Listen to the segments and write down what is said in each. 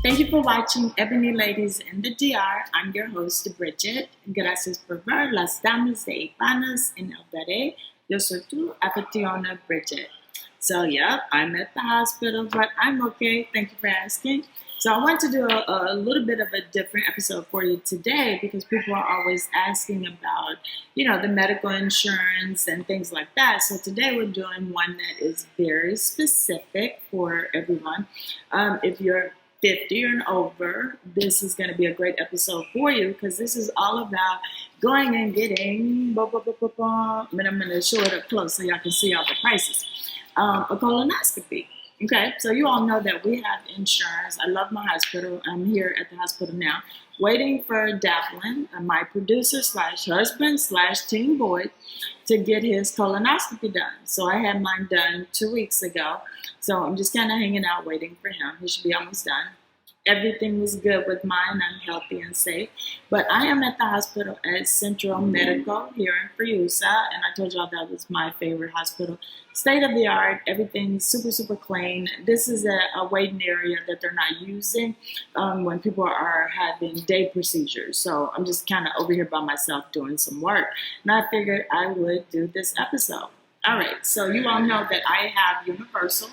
Thank you for watching Ebony Ladies in the DR. I'm your host, Bridget. Gracias por ver las damas de Hispanas en el Daré. Yo soy tu anfitriona, Bridget. So, yep, I'm at the hospital, but I'm okay. Thank you for asking. So, I want to do a little bit of a different episode for you today because people are always asking about, the medical insurance and things like that. So, today we're doing one that is very specific for everyone. If you're 50 and over, this is going to be a great episode for you because this is all about going and getting, and I'm going to show it up close so y'all can see all the prices. A colonoscopy. Okay, so you all know that we have insurance. I love my hospital. I'm here at the hospital now, waiting for Davlin, my producer slash husband slash teen boy, to get his colonoscopy done. So I had mine done 2 weeks ago. So I'm just kind of hanging out waiting for him. He should be almost done. Everything was good with mine. I'm healthy and safe. But I am at the hospital at Central Medical here in Friusa. And I told y'all that was my favorite hospital. State of the art. Everything's super, super clean. This is a waiting area that they're not using when people are having day procedures. So I'm just kind of over here by myself doing some work. And I figured I would do this episode. All right. So you all know that I have Universal.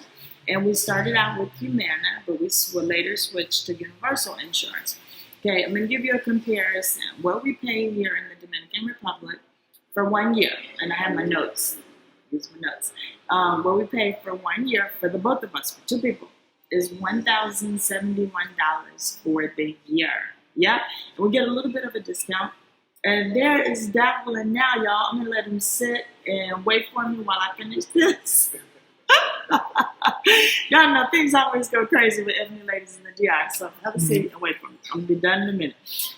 And we started out with Humana, but we will later switch to Universal Insurance. Okay, I'm going to give you a comparison. What we pay here in the Dominican Republic for 1 year, and I have my notes. These are my notes. What we pay for 1 year for the both of us, for two people, is $1,071 for the year. Yep, and we get a little bit of a discount. And there is Davlin now, y'all. I'm going to let him sit and wait for me while I finish this. Y'all know things always go crazy with Ebony Ladies in the DR, so have a seat and wait for me. I'm going to be done in a minute.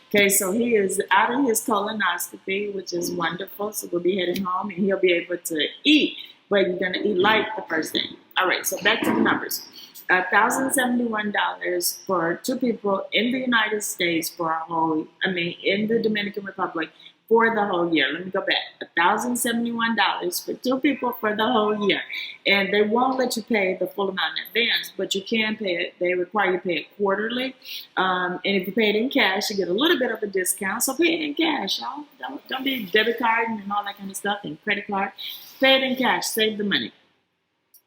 Okay, so he is out of his colonoscopy, which is wonderful. So we'll be heading home and he'll be able to eat, but you're going to eat light the first thing. All right, so back to the numbers. $1,071 for two people in the United States in the Dominican Republic for the whole year. Let me go back. $1,071 for two people for the whole year. And they won't let you pay the full amount in advance, but you can pay it. They require you to pay it quarterly. And if you pay it in cash, you get a little bit of a discount. So pay it in cash, y'all. Don't be debit card and all that kind of stuff and credit card. Pay it in cash. Save the money.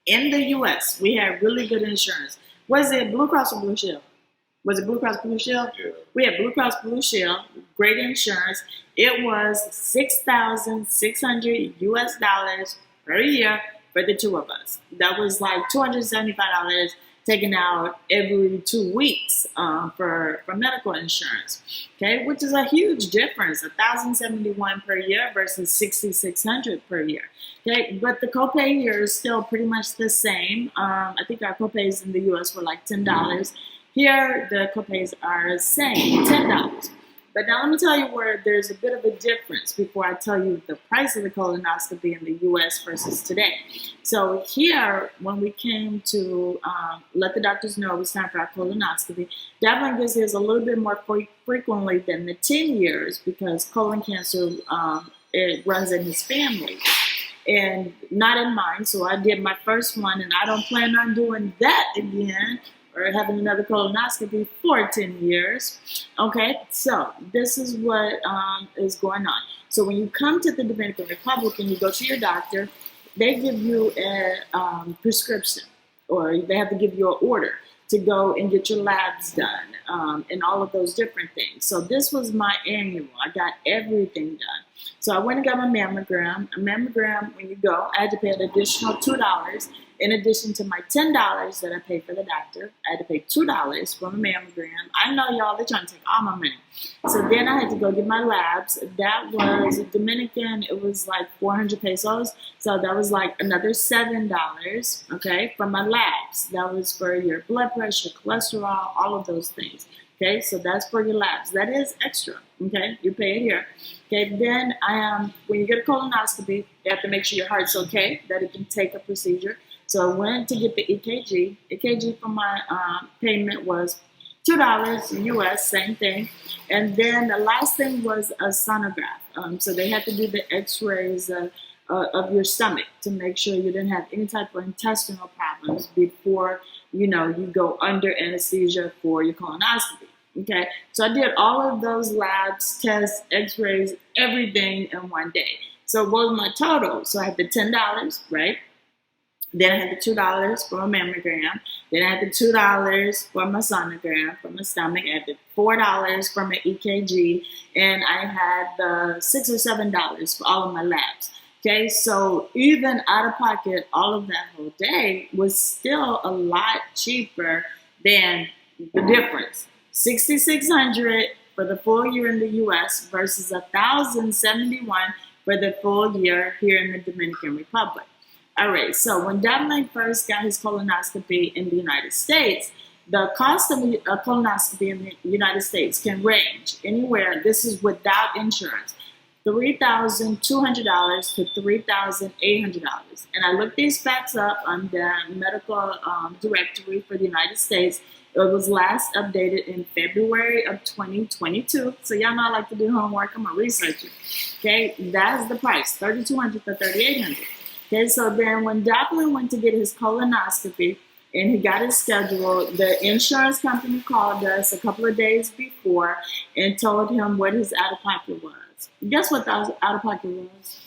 In the U.S., we have really good insurance. Was it Blue Cross or Blue Shield? Was it Blue Cross Blue Shield? Yeah. We had Blue Cross Blue Shield, great insurance. It was $6,600 US per year for the two of us. That was like $275 taken out every 2 weeks for medical insurance. Okay, which is a huge difference, $1,071 per year versus $6,600 per year. Okay, but the copay here is still pretty much the same. I think our copays in the U.S. were like $10. Here, the copays are the same, $10. But now let me tell you where there's a bit of a difference before I tell you the price of the colonoscopy in the U.S. versus today. So here, when we came to let the doctors know it was time for our colonoscopy, Davlin gives his a little bit more frequently than the 10 years because colon cancer, it runs in his family. And not in mine, so I did my first one, and I don't plan on doing that again or having another colonoscopy for 10 years. Okay, so this is what is going on. So when you come to the Dominican Republic and you go to your doctor, they give you a prescription, or they have to give you an order to go and get your labs done and all of those different things. So this was my annual. I got everything done. So I went and got my mammogram. A mammogram, when you go, I had to pay an additional $2 in addition to my $10 that I paid for the doctor. I had to pay $2 for my mammogram. I know y'all, they're trying to take all my money. So then I had to go get my labs. That was Dominican. It was like 400 pesos. So that was like another $7, okay, for my labs. That was for your blood pressure, cholesterol, all of those things. Okay, so that's for your labs. That is extra, okay? You pay it here. Okay, then when you get a colonoscopy, you have to make sure your heart's okay, that it can take a procedure. So I went to get the EKG. EKG for my payment was $2 US, same thing. And then the last thing was a sonograph. So they had to do the x-rays of your stomach to make sure you didn't have any type of intestinal problems before you go under anesthesia for your colonoscopy. Okay, so I did all of those labs, tests, x-rays, everything in one day. So what was my total? So I had the $10, right? Then I had the $2 for a mammogram. Then I had the $2 for my sonogram for my stomach. I had the $4 for my EKG, and I had the $6 or $7 for all of my labs. Okay, so even out of pocket, all of that whole day was still a lot cheaper than the difference. $6,600 for the full year in the U.S. versus $1,071 for the full year here in the Dominican Republic. All right, so when Devlin first got his colonoscopy in the United States, the cost of a colonoscopy in the United States can range anywhere, this is without insurance, $3,200 to $3,800. And I looked these facts up on the medical directory for the United States. It was last updated in February of 2022. So y'all know I like to do homework. I'm a researcher. Okay, that's the price, $3,200 to $3,800. Okay, so then when Devlin went to get his colonoscopy and he got his schedule, the insurance company called us a couple of days before and told him what his out-of-pocket was. Guess what the out-of-pocket was?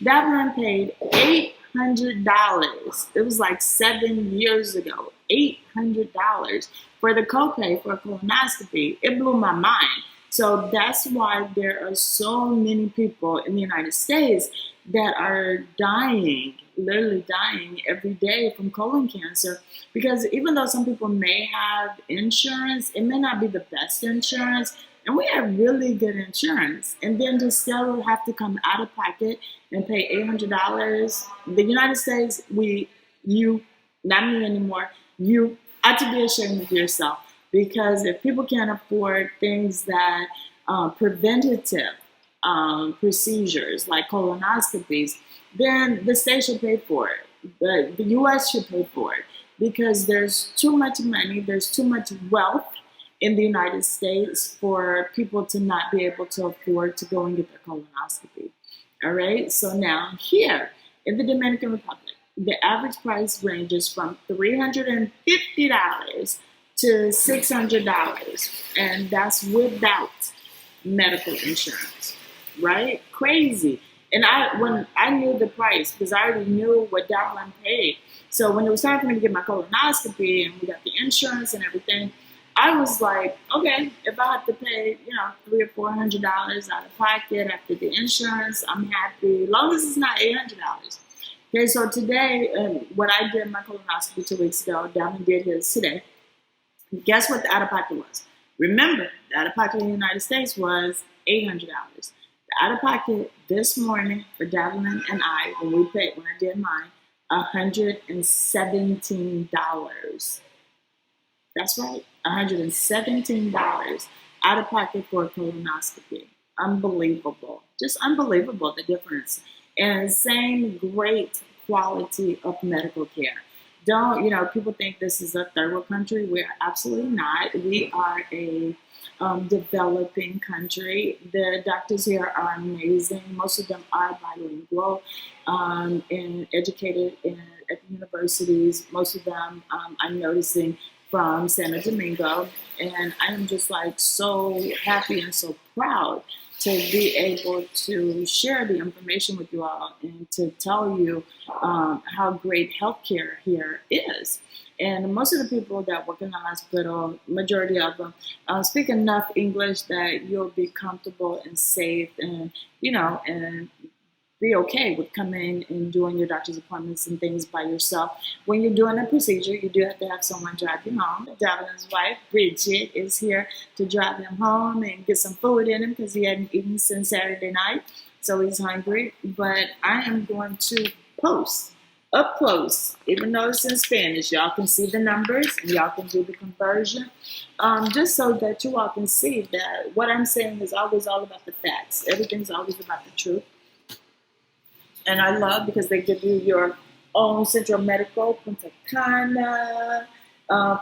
Devlin paid $800. It was like 7 years ago. $800 for the copay for a colonoscopy. It blew my mind. So that's why there are so many people in the United States that are dying, literally dying every day from colon cancer. Because even though some people may have insurance, it may not be the best insurance. And we have really good insurance. And then to still have to come out of pocket and pay $800. The United States, not me anymore, you ought to be ashamed of yourself. Because if people can't afford things that preventative procedures like colonoscopies, then the state should pay for it. The U.S. should pay for it because there's too much money, there's too much wealth in the United States for people to not be able to afford to go and get their colonoscopy. All right, so now here in the Dominican Republic, the average price ranges from $350 to $600, and that's without medical insurance, right? Crazy. And when I knew the price, because I already knew what Devlin paid. So when it was time for me to get my colonoscopy and we got the insurance and everything, I was like, okay, if I have to pay, $300 or $400 out of pocket after the insurance, I'm happy, as long as it's not $800. Okay, so today, when I did my colonoscopy 2 weeks ago, Devlin did his today. Guess what the out-of-pocket was? Remember, the out-of-pocket in the United States was $800. The out-of-pocket this morning for Devlin and I, when I did mine, $117. That's right, $117 out-of-pocket for a colonoscopy. Unbelievable. Just unbelievable, the difference. And same great quality of medical care. People think this is a third world country. We're absolutely not. We are a developing country. The doctors here are amazing. Most of them are bilingual and educated at the universities. Most of them I'm noticing from Santo Domingo. And I am just so happy and so proud to be able to share the information with you all and to tell you how great healthcare here is. And most of the people that work in the hospital, majority of them, speak enough English that you'll be comfortable and safe and be okay with coming and doing your doctor's appointments and things by yourself. When you're doing a procedure, you do have to have someone drive you home. Devlin's wife, Bridget, is here to drive him home and get some food in him because he hadn't eaten since Saturday night, so he's hungry. But I am going to post up close, even though it's in Spanish. Y'all can see the numbers and y'all can do the conversion, just so that you all can see that what I'm saying is always all about the facts. Everything's always about the truth. And I love because they give you your own Central Medical Punta Cana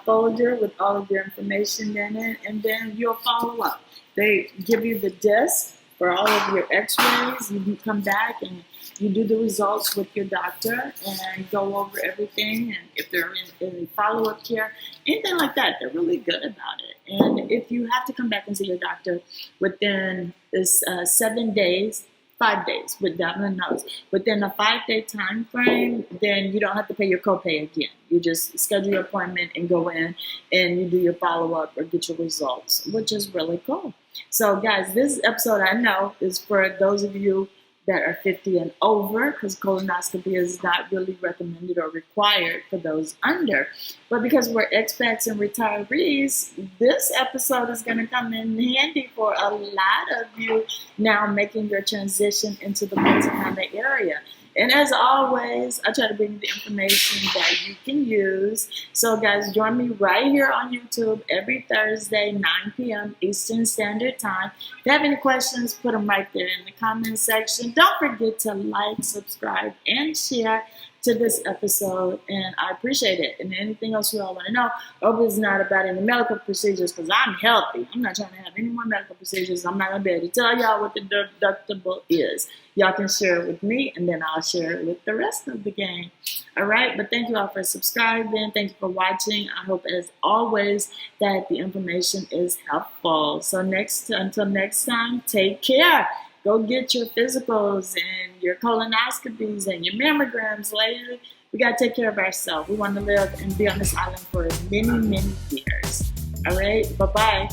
folder with all of your information in it, and then you'll follow up. They give you the disc for all of your x-rays. You can come back and You do the results with your doctor and go over everything. And if there is any follow-up care, anything like that, they're really good about it. And if you have to come back and see your doctor within this 7 days, 5 days, with Devlin knows, within a 5-day time frame, then you don't have to pay your copay again. You just schedule your appointment and go in and you do your follow-up or get your results, which is really cool. So guys, this episode I know is for those of you that are 50 and over, because colonoscopy is not really recommended or required for those under. But because we're expats and retirees, this episode is going to come in handy for a lot of you now making your transition into the Punta Cana area. And as always, I try to bring you the information that you can use. So guys, join me right here on YouTube every Thursday, 9 p.m. Eastern Standard Time. If you have any questions, put them right there in the comment section. Don't forget to like, subscribe, and share to this episode, and I appreciate it. And anything else you all want to know, I hope it's not about any medical procedures, because I'm healthy. I'm not trying to have any more medical procedures. I'm not going to be able to tell y'all what the deductible is. Y'all can share it with me, and then I'll share it with the rest of the gang. All right, but thank you all for subscribing. Thank you for watching. I hope, as always, that the information is helpful. So until next time, take care. Go get your physicals and your colonoscopies and your mammograms later. We got to take care of ourselves. We want to live and be on this island for many, many years. All right, bye-bye.